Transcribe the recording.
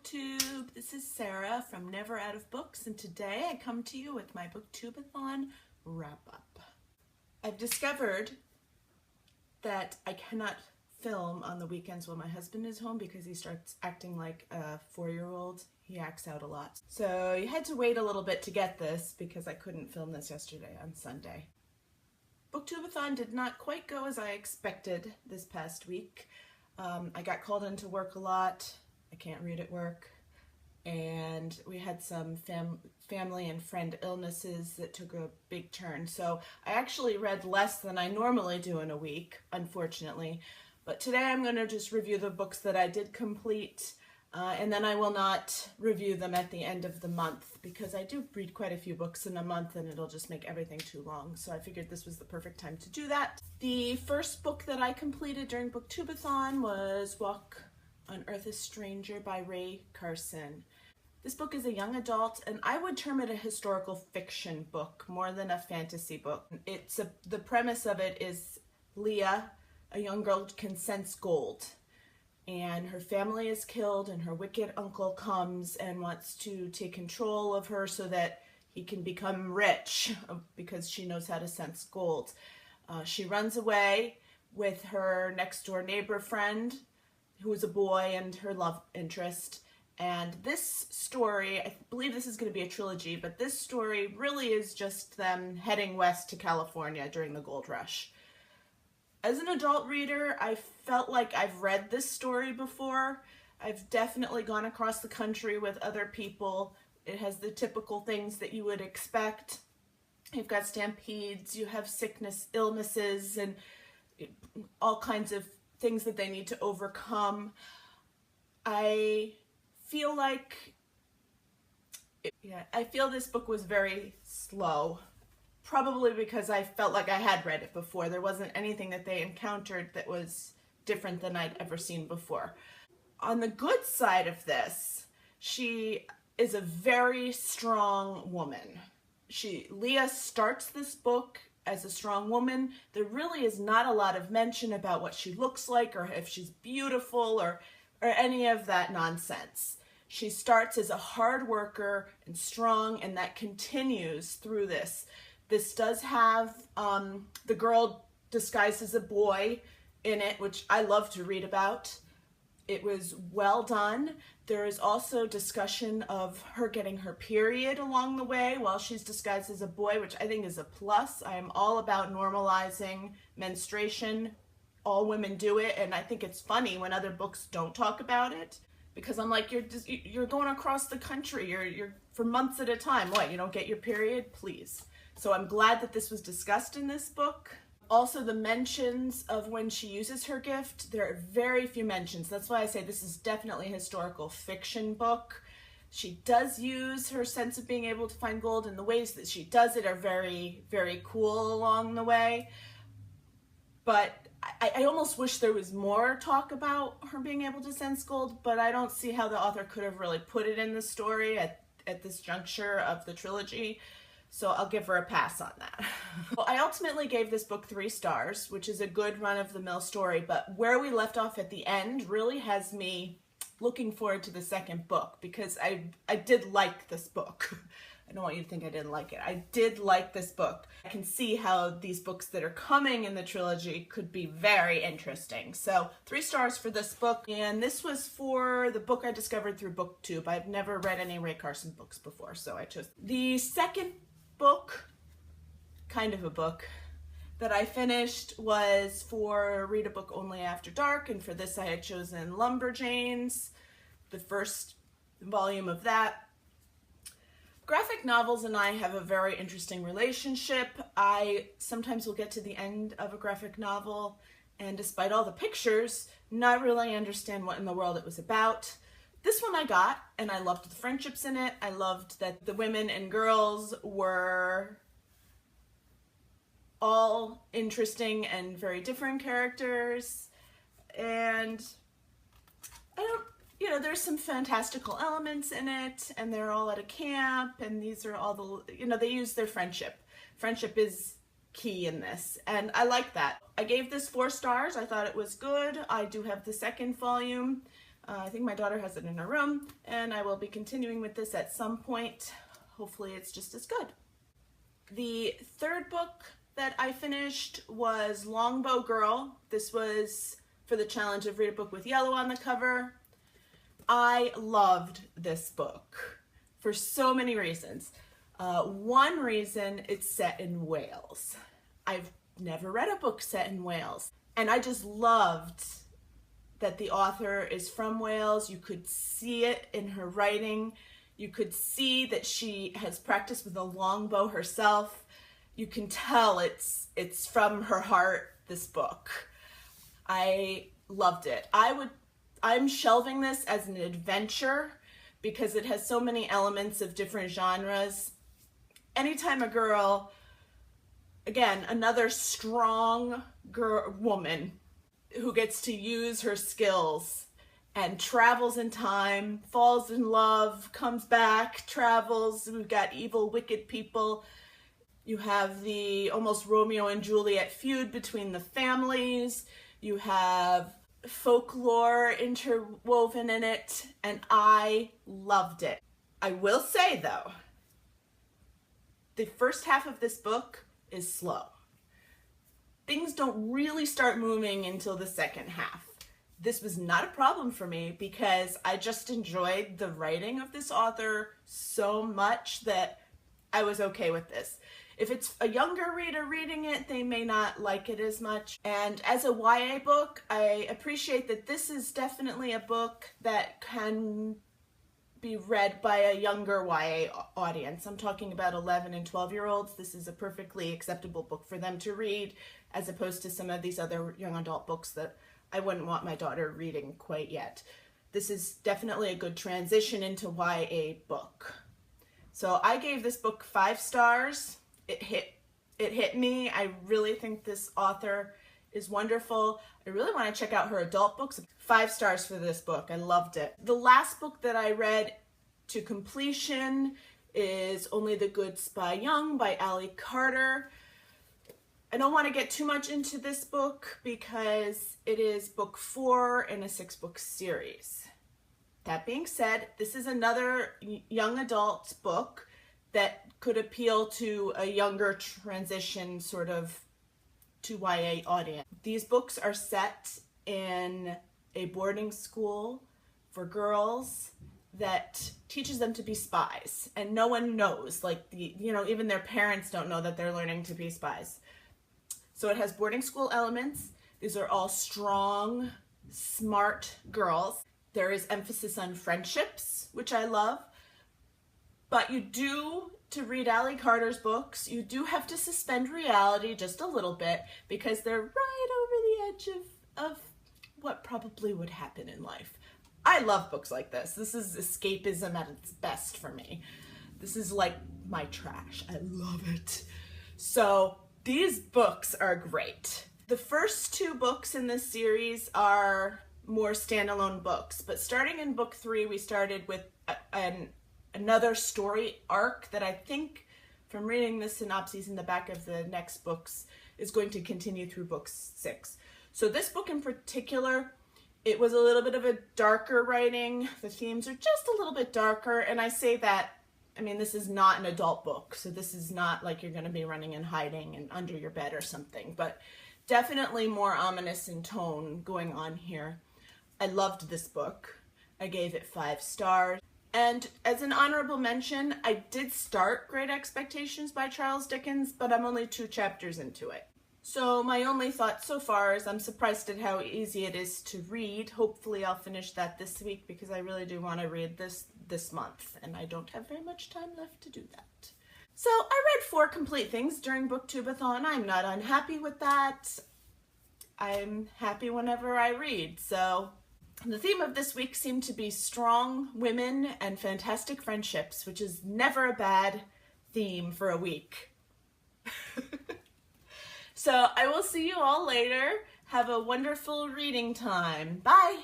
Booktube. This is Sarah from Never Out of Books, and today I come to you with my Booktube-a-thon wrap-up. I've discovered that I cannot film on the weekends when my husband is home because he starts acting like a 4-year-old. He acts out a lot. So you had to wait a little bit to get this because I couldn't film this yesterday on Sunday. Booktube-a-thon did not quite go as I expected this past week. I got called into work a lot. I can't read at work. And we had some family and friend illnesses that took a big turn. So I actually read less than I normally do in a week, unfortunately. But today I'm going to just review the books that I did complete. And then I will not review them at the end of the month because I do read quite a few books in a month and it'll just make everything too long. So I figured this was the perfect time to do that. The first book that I completed during Booktube-a-thon was Walk on Earth a Stranger by Ray Carson. This book is a young adult, and I would term it a historical fiction book more than a fantasy book. The premise of it is Leah, a young girl, can sense gold. And her family is killed, and her wicked uncle comes and wants to take control of her so that he can become rich because she knows how to sense gold. She runs away with her next door neighbor friend, who is a boy, and her love interest. And this story, I believe this is going to be a trilogy, but this story really is just them heading west to California during the gold rush. As an adult reader, I felt like I've read this story before. I've definitely gone across the country with other people. It has the typical things that you would expect. You've got stampedes, you have sickness, illnesses, and all kinds of things that they need to overcome. I feel this book was very slow. Probably because I felt like I had read it before. There wasn't anything that they encountered that was different than I'd ever seen before. On the good side of this, she is a very strong woman. Leah starts this book as a strong woman. There really is not a lot of mention about what she looks like or if she's beautiful or any of that nonsense. She starts as a hard worker and strong, and that continues through this. This does have the girl disguised as a boy in it, which I love to read about. It was well done. There is also discussion of her getting her period along the way while she's disguised as a boy, which I think is a plus. I am all about normalizing menstruation. All women do it, and I think it's funny when other books don't talk about it, because I'm like, you're going across the country, you're for months at a time. What, you don't get your period? Please. So I'm glad that this was discussed in this book. Also, the mentions of when she uses her gift, there are very few mentions. That's why I say this is definitely a historical fiction book. She does use her sense of being able to find gold, and the ways that she does it are very, very cool along the way. But I almost wish there was more talk about her being able to sense gold, but I don't see how the author could have really put it in the story at this juncture of the trilogy. So I'll give her a pass on that. Well, I ultimately gave this book 3 stars, which is a good run-of-the-mill story, but where we left off at the end really has me looking forward to the second book, because I did like this book. I don't want you to think I didn't like it. I did like this book. I can see how these books that are coming in the trilogy could be very interesting. So 3 stars for this book, and this was for the book I discovered through Booktube. I've never read any Ray Carson books before, so I chose the second book, kind of a book, that I finished was for Read a Book Only After Dark, and for this I had chosen Lumberjanes, the first volume of that. Graphic novels and I have a very interesting relationship. I sometimes will get to the end of a graphic novel and, despite all the pictures, not really understand what in the world it was about. This one I got, and I loved the friendships in it. I loved that the women and girls were all interesting and very different characters. And there's some fantastical elements in it, and they're all at a camp, and these are all the, they use their friendship. Friendship is key in this, and I like that. I gave this 4 stars. I thought it was good. I do have the second volume. I think my daughter has it in her room, and I will be continuing with this at some point. Hopefully it's just as good. The third book that I finished was Longbow Girl. This was for the challenge of Read a Book with Yellow on the cover. I loved this book for so many reasons. One reason, it's set in Wales. I've never read a book set in Wales, and I just loved that the author is from Wales. You could see it in her writing. You could see that she has practiced with a longbow herself. You can tell it's from her heart, this book. I loved it. I'm shelving this as an adventure because it has so many elements of different genres. Anytime a girl, again, another strong woman who gets to use her skills and travels in time, falls in love, comes back, travels. We've got evil, wicked people. You have the almost Romeo and Juliet feud between the families. You have folklore interwoven in it, and I loved it. I will say though, the first half of this book is slow. Things don't really start moving until the second half. This was not a problem for me because I just enjoyed the writing of this author so much that I was okay with this. If it's a younger reader reading it, they may not like it as much. And as a YA book, I appreciate that this is definitely a book that can be read by a younger YA audience. I'm talking about 11 and 12-year-olds. This is a perfectly acceptable book for them to read, as opposed to some of these other young adult books that I wouldn't want my daughter reading quite yet. This is definitely a good transition into YA book. So I gave this book 5 stars. It hit me. I really think this author is wonderful. I really want to check out her adult books. 5 stars for this book. I loved it. The last book that I read to completion is Only the Good Spy Young by Ali Carter. I don't want to get too much into this book because it is book 4 in a 6-book series. That being said, this is another young adult book that could appeal to a younger transition sort of to YA audience. These books are set in a boarding school for girls that teaches them to be spies, and no one knows, like, even their parents don't know that they're learning to be spies. So it has boarding school elements. These are all strong, smart girls. There is emphasis on friendships, which I love. But to read Ali Carter's books, you do have to suspend reality just a little bit because they're right over the edge of what probably would happen in life. I love books like this. This is escapism at its best for me. This is like my trash. I love it. So these books are great. The first 2 books in this series are more standalone books, but starting in book 3, we started with another story arc that I think, from reading the synopses in the back of the next books, is going to continue through book 6. So this book in particular, it was a little bit of a darker writing. The themes are just a little bit darker, and I say that, I mean, this is not an adult book, so this is not like you're going to be running and hiding and under your bed or something, but definitely more ominous in tone going on here. I loved this book. I gave it 5 stars. And as an honorable mention, I did start Great Expectations by Charles Dickens, but I'm only 2 chapters into it. So my only thought so far is I'm surprised at how easy it is to read. Hopefully I'll finish that this week because I really do want to read this month, and I don't have very much time left to do that. So I read 4 complete things during Booktube-a-thon. I'm not unhappy with that. I'm happy whenever I read. So the theme of this week seemed to be strong women and fantastic friendships, which is never a bad theme for a week. So I will see you all later. Have a wonderful reading time. Bye!